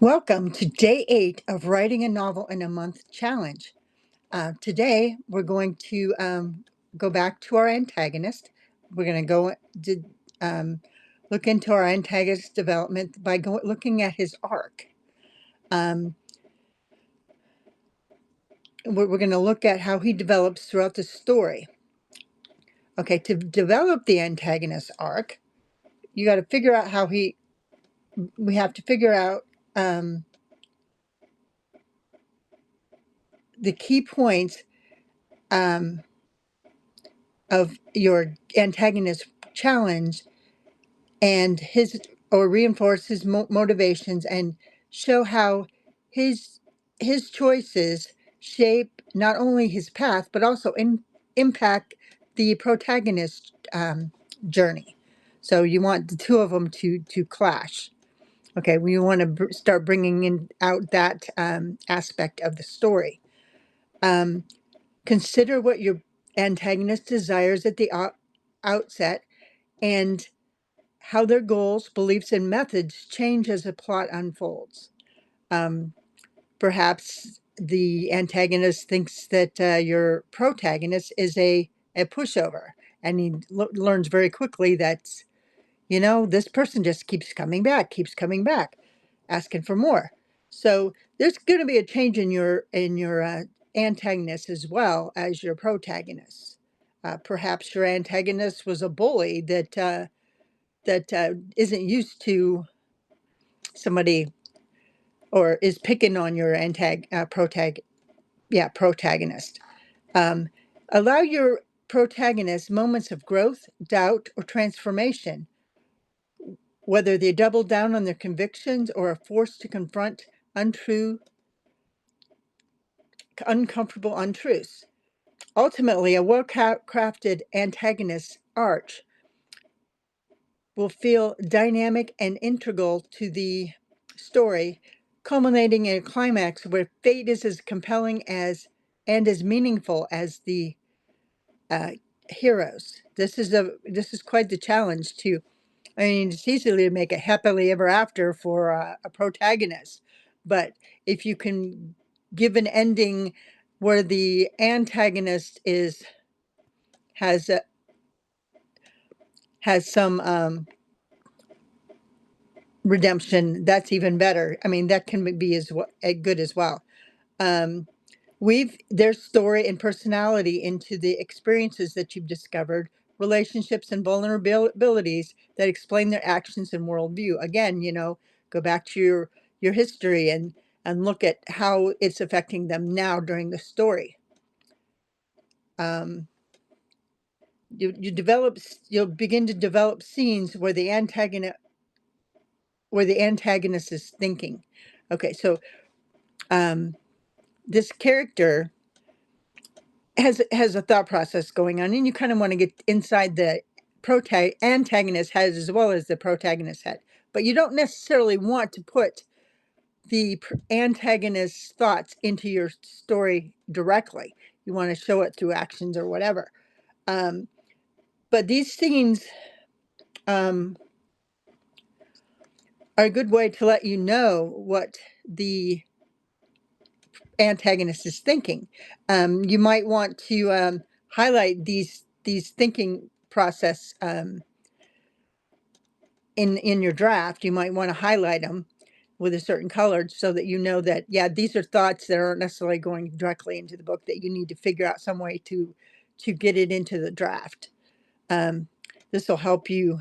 Welcome to day 8 of Writing a Novel in a Month challenge. Today, we're going to go back to our antagonist. We're going to um, look into our antagonist development by looking at his arc. Um, we're going to look at how he develops throughout the story. Okay, to develop the antagonist arc, you got to figure out we have to figure out the key points um, of your antagonist challenge and reinforce his motivations and show how his his choices shape not only his path but also impact the protagonist journey. So you want the two of them to clash. Okay, we want to start bringing in out that aspect of the story. um, Consider what your antagonist desires at the outset and how their goals, beliefs, and methods change as the plot unfolds. Um, Perhaps the antagonist thinks that your protagonist is a pushover, and he learns very quickly that, this person just keeps coming back, asking for more. So there's going to be a change in your antagonist as well as your protagonist. Perhaps your antagonist was a bully that isn't used to somebody or is picking on your protagonist. Um, Allow your protagonist moments of growth, doubt, or transformation, whether they double down on their convictions or are forced to confront untrue, uncomfortable untruths. Ultimately, a well-crafted antagonist arc will feel dynamic and integral to the story, culminating in a climax where fate is as compelling and as meaningful as the uh, heroes. This is quite the challenge too. I mean, it's easy to make a happily ever after for a protagonist, but if you can give an ending where the antagonist is has a, has some redemption, that's even better. I mean, that can be good as well. Um, Weave their story and personality into the experiences that you've discovered, relationships and vulnerabilities that explain their actions and worldview. Again, go back to your history and look at how it's affecting them now during the story. Um, you'll begin to develop scenes where the antagonist is thinking. Okay, so um, this character has a thought process going on, and you kind of want to get inside the antagonist head as well as the protagonist head, but you don't necessarily want to put the antagonist's thoughts into your story directly. You want to show it through actions or whatever. um, but these scenes um, are a good way to let you know what the antagonist is thinking. You might want to highlight these thinking process in your draft. You might want to highlight them with a certain color so that you know that, yeah, these are thoughts that aren't necessarily going directly into the book, that you need to figure out some way to get it into the draft. Um, this will help you.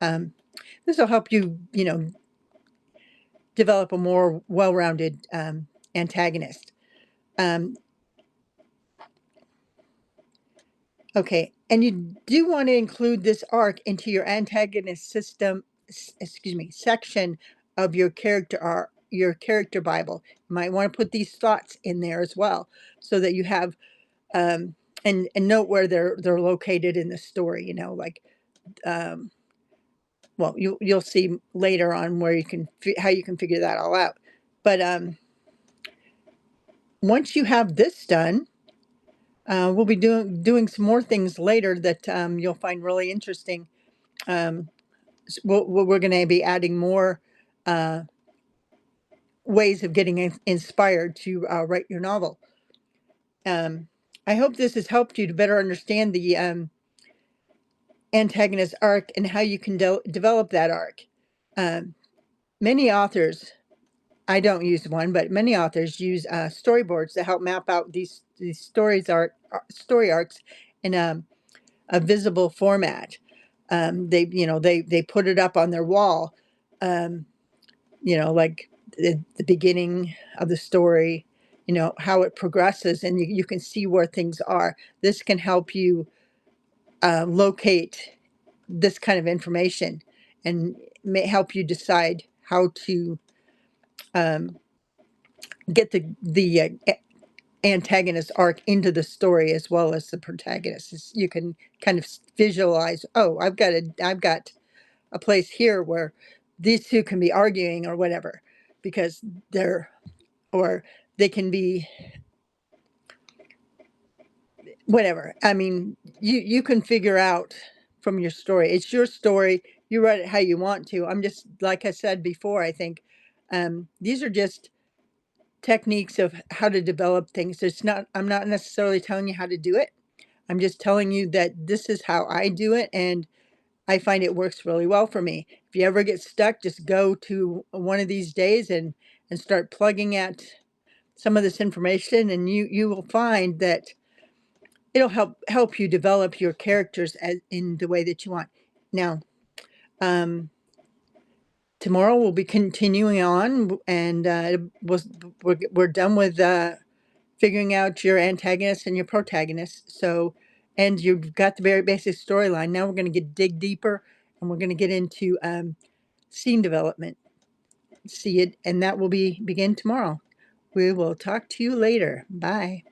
Um, this will help you, develop a more well-rounded antagonist. Um, Okay, and you do want to include this arc into your antagonist section of your your character Bible. You might want to put these thoughts in there as well, so that you have and note where they're located in the story. Like um, well, you'll see later on where how you can figure that all out. But once you have this done, we'll be doing some more things later that you'll find really interesting. We're going to be adding more uh, ways of getting inspired to write your novel. I hope this has helped you to better understand the antagonist arc and how you can develop that arc. Um, Many authors, I don't use one, but many authors use storyboards to help map out these story arcs in a visible format. They put it up on their wall, um, like the beginning of the story, how it progresses, and you can see where things are. This can help you locate this kind of information and may help you decide how to um, get the antagonist arc into the story as well as the protagonist. You can kind of visualize, oh, I've got a place here where these two can be arguing or whatever, because they're or they can be whatever. I mean, you can figure out from your story. It's your story. You write it how you want to. I'm just, like I said before, I think these are just techniques of how to develop things. I'm not necessarily telling you how to do it. I'm just telling you that this is how I do it, and I find it works really well for me. If you ever get stuck, just go to one of these days and start plugging at some of this information, and you will find that it'll help you develop your characters in the way that you want. Now, um, tomorrow we'll be continuing on, and we're done with figuring out your antagonist and your protagonist. So, and you've got the very basic storyline. Now we're going to dig deeper, and we're going to get into scene development. See it, and that will begin tomorrow. We will talk to you later. Bye.